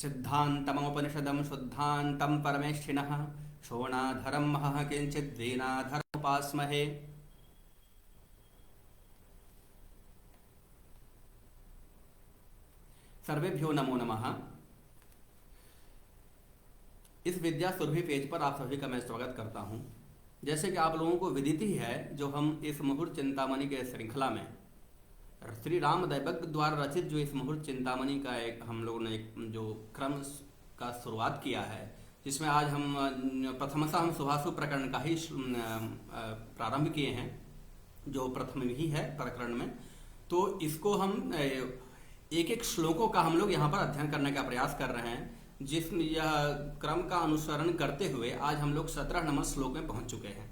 सिद्धान्तमोपनिषदं शुद्धान्तं परमेष्ठिनः शोणाधरं महः किञ्चित् वीणाधरमुपास्महे। सर्वेभ्यो नमो नमः। इस विद्या सुरभि पेज पर आप सभी का मैं स्वागत करता हूं। जैसे कि आप लोगों को विदित ही है, जो हम इस मुहूर्त चिंतामणि के श्रृंखला में श्री राम दैवज्ञ द्वारा रचित जो इस मुहूर्त चिंतामणि का एक हम लोगों ने एक जो क्रम का शुरुआत किया है, जिसमें आज हम प्रथमतः हम सुभाषु प्रकरण का ही प्रारंभ किए हैं, जो प्रथम ही है प्रकरण में। तो इसको हम एक एक श्लोकों का हम लोग यहाँ पर अध्ययन करने का प्रयास कर रहे हैं, जिसमें यह क्रम का अनुसरण करते हुए आज हम लोग 17 नंबर श्लोक में पहुंच चुके हैं।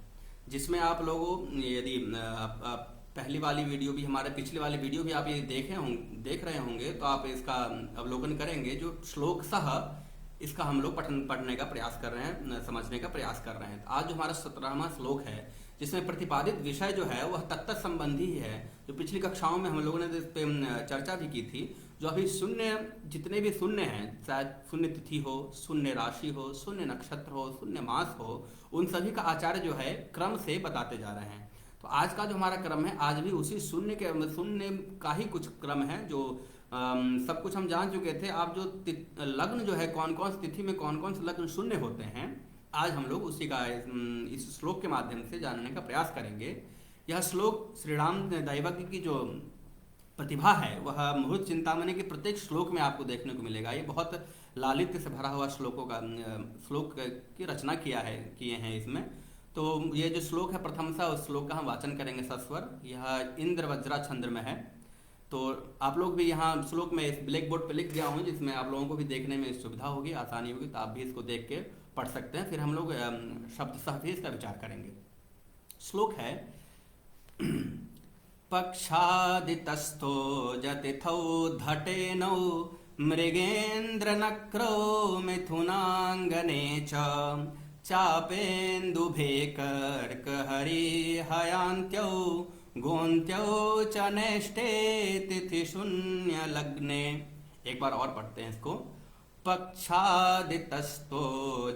जिसमें आप लोगों यदि पहली वाली वीडियो भी, हमारे पिछली वाली वीडियो भी आप ये देख रहे होंगे, तो आप इसका अवलोकन करेंगे। जो श्लोक सह इसका हम लोग पढ़ने का प्रयास कर रहे हैं, समझने का प्रयास कर रहे हैं। आज जो हमारा 17वां श्लोक है, जिसमें प्रतिपादित विषय जो है वह तत्त संबंधी ही है, जो पिछली कक्षाओं में हम लोगों ने इस पे चर्चा भी की थी। जो अभी शून्य, जितने भी शून्य हैं, शायद शून्य तिथि हो, शून्य राशि हो, शून्य नक्षत्र हो, शून्य मास हो, उन सभी का आचार्य जो है क्रम से बताते जा रहे हैं। तो आज का जो हमारा क्रम है, आज भी उसी शून्य का ही कुछ क्रम है। जो सब कुछ हम जान चुके थे। आप जो लग्न जो है, कौन कौन सी तिथि में कौन कौन से लग्न शून्य होते हैं, आज हम लोग उसी का इस श्लोक के माध्यम से जानने का प्रयास करेंगे। यह श्लोक श्री राम दैवज्ञ की जो प्रतिभा है, वह मुहूर्त चिंतामणि के प्रत्येक श्लोक में आपको देखने को मिलेगा। ये बहुत लालित्य से भरा हुआ श्लोक की रचना किए हैं इसमें। तो ये जो श्लोक है, प्रथम सा उस श्लोक का हम वाचन करेंगे सस्वर। यह इंद्र वज्रा छंद्र में है। तो आप लोग भी यहाँ श्लोक में इस ब्लैक बोर्ड पे लिख दिया हूँ, जिसमें आप लोगों को भी देखने में सुविधा होगी, आसानी होगी। तो आप भी इसको देख के पढ़ सकते हैं। फिर हम लोग शब्द सह भी इसका विचार करेंगे। श्लोक है पक्षादितस्थो जतिथौ धटेनौ मृगेन्द्र नक्रो मिथुनांगने च चापेन्दुभे कर्कहरिहयान्त्यौ गोन्त्यौ च नैष्ठे तिथि शून्य लग्ने। एक बार और पढ़ते हैं इसको। पक्षादितस्तो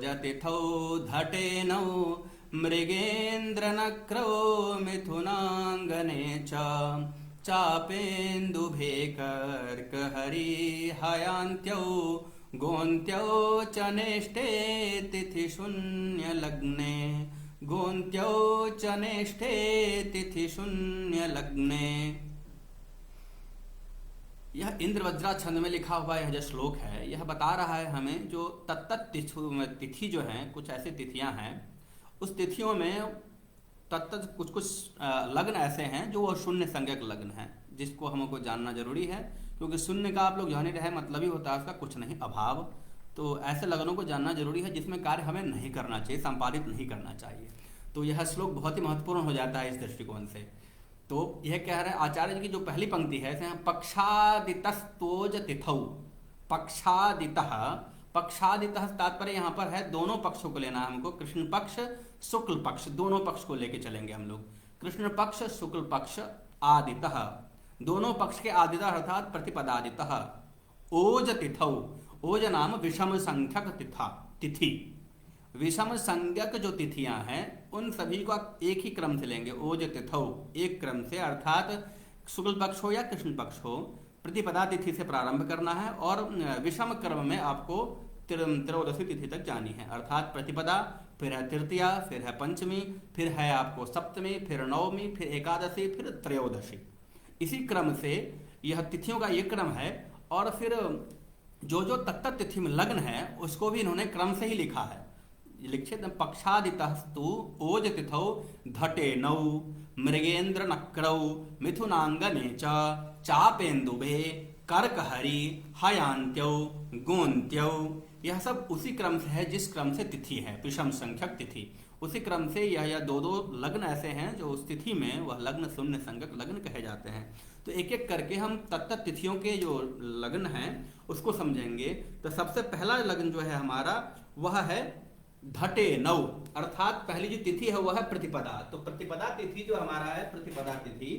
जतिथौ धटेनौ मृगेन्द्र नक्रो मिथुनांगने च चापेन्दुभे कर्कहरिहयान्त्यौ गोन्त्यौ च नेष्ठे तिथि शून्य लग्ने। गोन्त्यौ च नेष्ठे तिथि शून्य लग्ने। यह इंद्र वज्रा छंद में लिखा हुआ यह जो श्लोक है, यह बता रहा है हमें जो तत्त तिथि जो है, कुछ ऐसी तिथियां हैं, उस तिथियों में तत्त कुछ लग्न ऐसे हैं जो वह शून्य संज्ञक लग्न है, जिसको हमको जानना जरूरी है। क्योंकि शून्य का आप लोग जान ही रहे, मतलब ही होता है उसका कुछ नहीं, अभाव। तो ऐसे लग्नों को जानना जरूरी है जिसमें कार्य हमें नहीं करना चाहिए, संपादित नहीं करना चाहिए। तो यह श्लोक बहुत ही महत्वपूर्ण हो जाता है इस दृष्टिकोण से। तो यह कह रहे हैं आचार्य जी की जो पहली पंक्ति है, पक्षादितस्तोज तिथौ। पक्षादितः, पक्षादितः तात्पर्य यहाँ पर है दोनों पक्षों को लेना है हमको। कृष्ण पक्ष, शुक्ल पक्ष, दोनों पक्ष को लेके चलेंगे हम लोग। कृष्ण पक्ष, शुक्ल पक्ष, आदितः, दोनों पक्ष के आदितः अर्थात प्रतिपदादितः। ओज तिथौ, ओज नाम विषम संख्यक तिथि। विषम संज्ञक जो तिथियां हैं, उन सभी को एक ही क्रम से लेंगे। ओज तिथौ, एक क्रम से, अर्थात शुक्ल पक्ष हो या कृष्ण पक्ष हो, प्रतिपदा तिथि से प्रारंभ करना है और विषम क्रम में आपको त्रयोदशी तिथि तक जानी है। अर्थात प्रतिपदा, फिर है तृतीया, फिर है पंचमी, फिर है आपको सप्तमी, फिर नवमी, फिर एकादशी, फिर त्रयोदशी। इसी क्रम से यह तिथियों का ये क्रम है। और फिर जो जो तत्त तिथि में लग्न है, उसको भी इन्होंने क्रम से ही लिखा है। लिखित पक्षादितस्तु ओज तिथौ धटेनौ मृगेन्द्र नक्रौ मिथुनांगने च चापेन्दुभे कर्कहरि हयान्त्यौ गोन्त्यौ। यह सब उसी क्रम से है जिस क्रम से तिथि है, विषम संख्यक तिथि। उसी क्रम से यह दो लग्न ऐसे हैं जो उस तिथि में वह लग्न शून्य संज्ञक लग्न कहे जाते हैं। तो एक एक करके हम तत्त तिथियों के जो लग्न हैं उसको समझेंगे। तो सबसे पहला लग्न जो है हमारा, वह है धटे नौ, अर्थात पहली जो तिथि है वह है प्रतिपदा। तो प्रतिपदा तिथि जो हमारा है, प्रतिपदा तिथि,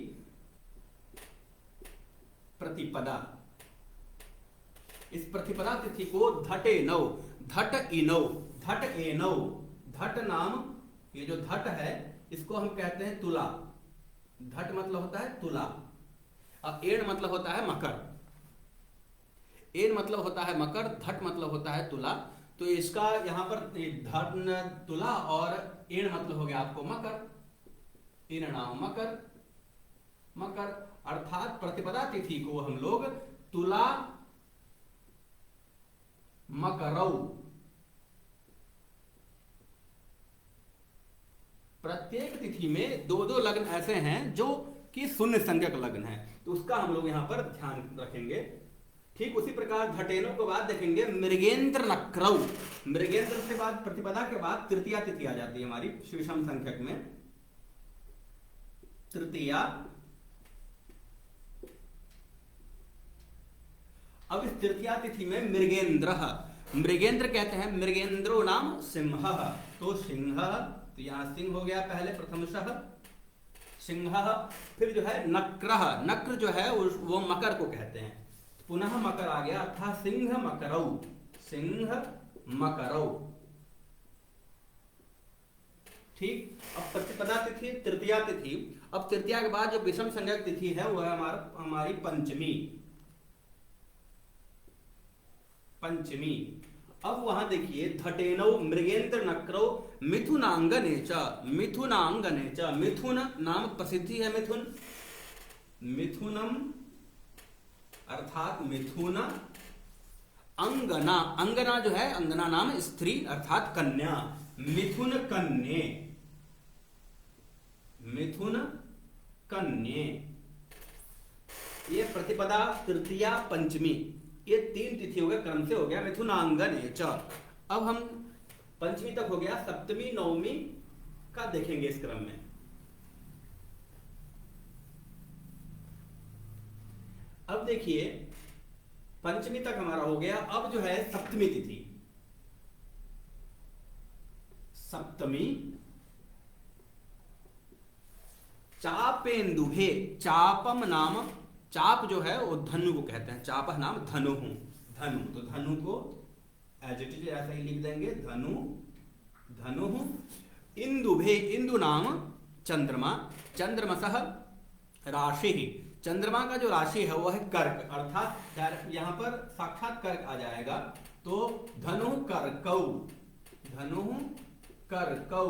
प्रतिपदा इस प्रतिपदा तिथि को धटे नौ, धट इनौ, धट एनौ, धट नाम, ये जो धट है इसको हम कहते हैं तुला। धट मतलब होता है तुला, और एण मतलब होता है मकर। एण मतलब होता है मकर, धट मतलब होता है तुला। तो इसका यहाँ पर धट तुला और एण मतलब हो गया आपको मकर, इन नाम मकर, मकर अर्थात प्रतिपदा तिथि को हम लोग तुला मकरौ, प्रत्येक तिथि में दो दो लग्न ऐसे हैं जो कि शून्य संज्ञक लग्न है, तो उसका हम लोग यहां पर ध्यान रखेंगे। ठीक उसी प्रकार घटेनों के बाद देखेंगे मृगेंद्र नक्रौ। मृगेंद्र से बाद प्रतिपदा के बाद तृतीया तिथि आ जाती है हमारी विषम संख्यक में, तृतीया। अब इस तृतीया तिथि में मृगेंद्र, मृगेंद्र कहते हैं मृगेंद्रो नाम सिंह, तो सिंह, तो यहां सिंह हो गया पहले प्रथमशः सिंह। फिर जो है नक्रः, नक्र जो है वो मकर को कहते हैं, पुनः मकर आ गया अर्थात सिंह मकरौ, सिंह मकरौ। ठीक, अब प्रतिपदा तिथि तृतीया तिथि। अब तृतीया के बाद जो विषम संज्ञक तिथि है वह हमारी पंचमी, पंचमी। अब वहां देखिए धटेनौ मृगेंद्र नक्रौ मिथुनांगने च, मिथुनांगने च, मिथुन नाम प्रसिद्धि है मिथुन, मिथुनम अर्थात मिथुन, अंगना, अंगना जो है अंगना नाम स्त्री अर्थात कन्या, मिथुन कन्ये, मिथुन कन्ये। ये प्रतिपदा तृतीया पंचमी, ये तीन तिथि हो गया, क्रम से हो गया मिथुनांगने च। अब हम पंचमी तक हो गया, सप्तमी नवमी का देखेंगे इस क्रम में। अब देखिए पंचमी तक हमारा हो गया, अब जो है सप्तमी तिथि, सप्तमी चापेन्दुभे, चापम नाम, चाप जो है वो धनु को कहते हैं, चाप नाम धनु, धनु, तो धनु को एज इट इज ऐसा ही लिख देंगे धनु, धनु। इंदुभे, इंदु नाम चंद्रमा, चंद्रमसः राशि, चंद्रमा का जो राशि है वो है कर्क, अर्थात यहां पर साक्षात कर्क आ जाएगा, तो धनु कर्कौ, धनु कर्कौ,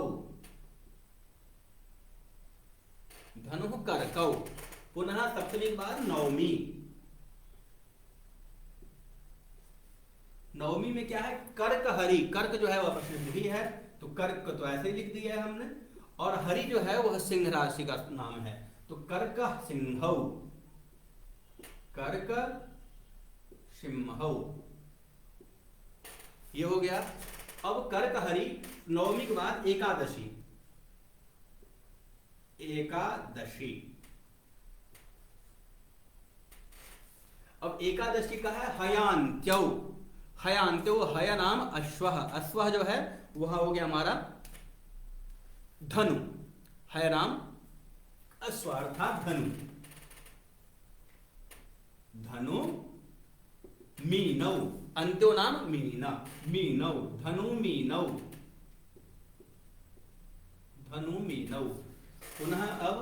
धनु कर्कौ। पुनः सप्तमी के बाद नवमी, नवमी में क्या है कर्क हरि, कर्क जो है वह प्रसिद्ध भी है, तो कर्क तो ऐसे ही लिख दिया है हमने, और हरि जो है वह सिंह राशि का नाम है, तो कर्क सिंहौ, कर्क सिंहौ, ये हो गया। अब कर्क हरि, नवमी के बाद एकादशी, एकादशी। अब एकादशी का है हयांत्यौ, हयांत्यो, हय नाम अश्वः, अश्वः जो है वह हो गया हमारा धनु, हय नाम अश्व अर्थात धनु, धनु मीनौ, अंत्यो नाम मीना, मीनौ, धनु मीनौ, धनु मीनौ। पुनः अब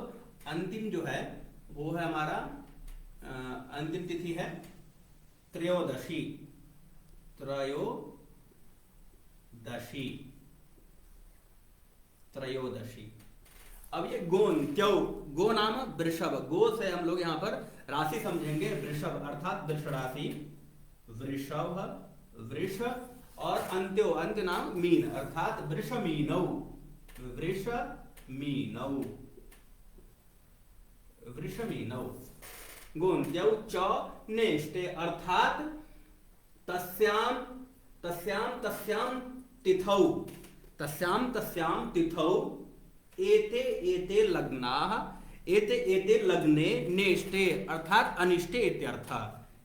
अंतिम जो है वो है हमारा अंतिम तिथि है त्रयोदशी, त्रयोदशी, त्रयोदशी। अब ये गोन्त्यौ, गो नाम वृषभ, गो से हम लोग यहाँ पर राशि समझेंगे वृषभ अर्थात वृष राशि, वृषभ, वृष, और अंत्यो, अंत्य नाम मीन अर्थात वृष मीनौ, वृष मीनौ, वृष मीनौ। गोन्त्यौ च नेष्टे अर्थात तस्याम, तस्याम तस्याम तिथौ, तस्याम तस्याम तिथौ एते एते लग्नाः, एते एते लग्ने नेष्टे अर्थात अनिष्टे इत्यर्थ।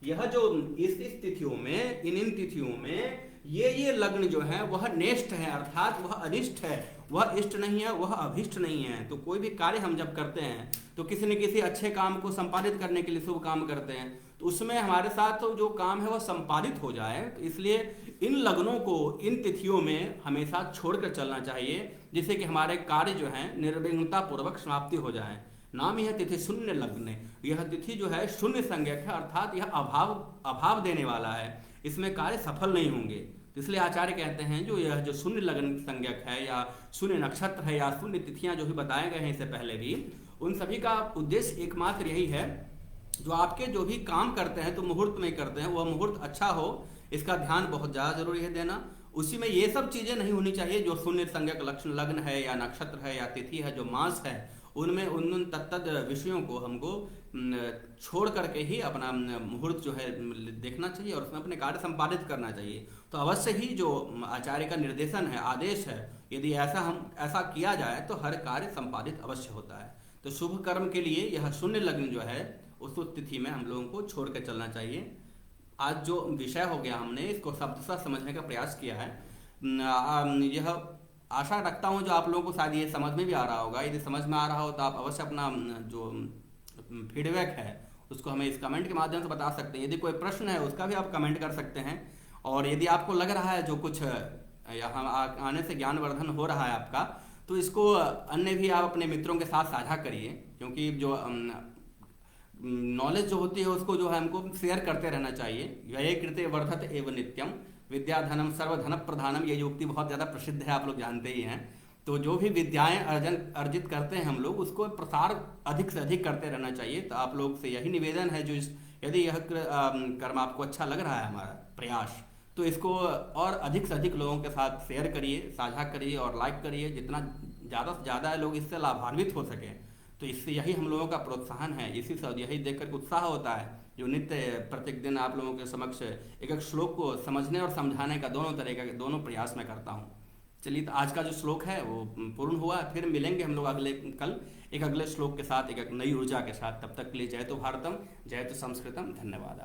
यह जो इस तिथियों में, इन तिथियों में ये लग्न जो है वह नेष्ट है अर्थात वह अनिष्ट है, वह इष्ट नहीं है, वह अभिष्ट नहीं है। तो कोई भी कार्य हम जब करते हैं तो किसी न किसी अच्छे काम को संपादित करने के लिए शुभ काम करते हैं, तो उसमें हमारे साथ तो जो काम है वह संपादित हो जाए। तो इसलिए इन लग्नों को इन तिथियों में हमेशा छोड़कर चलना चाहिए, जिससे कि हमारे कार्य जो हैं निर्विघ्नता पूर्वक समाप्ति हो जाए। नाम यह तिथि शून्य लग्न, यह तिथि जो है शून्य संज्ञक है, अर्थात यह अभाव देने वाला है, इसमें कार्य सफल नहीं होंगे। तो इसलिए आचार्य कहते हैं जो शून्य लग्न संज्ञक है या शून्य नक्षत्र है या शून्य तिथियां जो भी बताए गए हैं इससे पहले भी, उन सभी का उद्देश्य एकमात्र यही है, जो आपके जो भी काम करते हैं तो मुहूर्त में करते हैं, वह मुहूर्त अच्छा हो, इसका ध्यान बहुत ज़्यादा जरूरी है देना। उसी में ये सब चीज़ें नहीं होनी चाहिए जो शून्य संज्ञक लग्न है या नक्षत्र है या तिथि है, जो मास है, उनमें उन तत्त विषयों को हमको छोड़ करके ही अपना मुहूर्त जो है देखना चाहिए और उसमें अपने कार्य संपादित करना चाहिए। तो अवश्य ही जो आचार्य का निर्देशन है, आदेश है, यदि ऐसा किया जाए तो हर कार्य संपादित अवश्य होता है। तो शुभ कर्म के लिए यह शून्य लग्न जो है उस तिथि में हम लोगों को छोड़ कर चलना चाहिए। आज जो विषय हो गया हमने इसको शब्दशः समझने का प्रयास किया है। यह आशा रखता हूँ जो आप लोगों को शायद ये समझ में भी आ रहा होगा। यदि समझ में आ रहा हो तो आप अवश्य अपना जो फीडबैक है उसको हमें इस कमेंट के माध्यम से बता सकते हैं। यदि कोई प्रश्न है उसका भी आप कमेंट कर सकते हैं। और यदि आपको लग रहा है जो कुछ यहाँ आने से ज्ञानवर्धन हो रहा है आपका, तो इसको अन्य भी आप अपने मित्रों के साथ साझा करिए, क्योंकि जो नॉलेज जो होती है उसको जो है हमको शेयर करते रहना चाहिए। व्यये कृते वर्धत एवं नित्यम विद्याधनम सर्वधन प्रधानम, ये युक्ति बहुत ज़्यादा प्रसिद्ध है, आप लोग जानते ही हैं। तो जो भी विद्याएं अर्जित करते हैं हम लोग, उसको प्रसार अधिक से अधिक करते रहना चाहिए। तो आप लोग से यही निवेदन है, यदि यह कर्म आपको अच्छा लग रहा है हमारा प्रयास, तो इसको और अधिक से अधिक लोगों के साथ शेयर करिए, साझा करिए और लाइक करिए, जितना ज़्यादा से ज़्यादा लोग इससे लाभान्वित हो सकें। तो इससे यही हम लोगों का प्रोत्साहन है, इसी से यही देखकर उत्साह होता है जो नित्य प्रत्येक दिन आप लोगों के समक्ष एक एक श्लोक को समझने और समझाने का दोनों प्रयास में करता हूँ। चलिए, तो आज का जो श्लोक है वो पूर्ण हुआ। फिर मिलेंगे हम लोग कल एक अगले श्लोक के साथ, एक नई ऊर्जा के साथ। तब तक के लिए जय तो भारतम, जय तो संस्कृतम, धन्यवाद।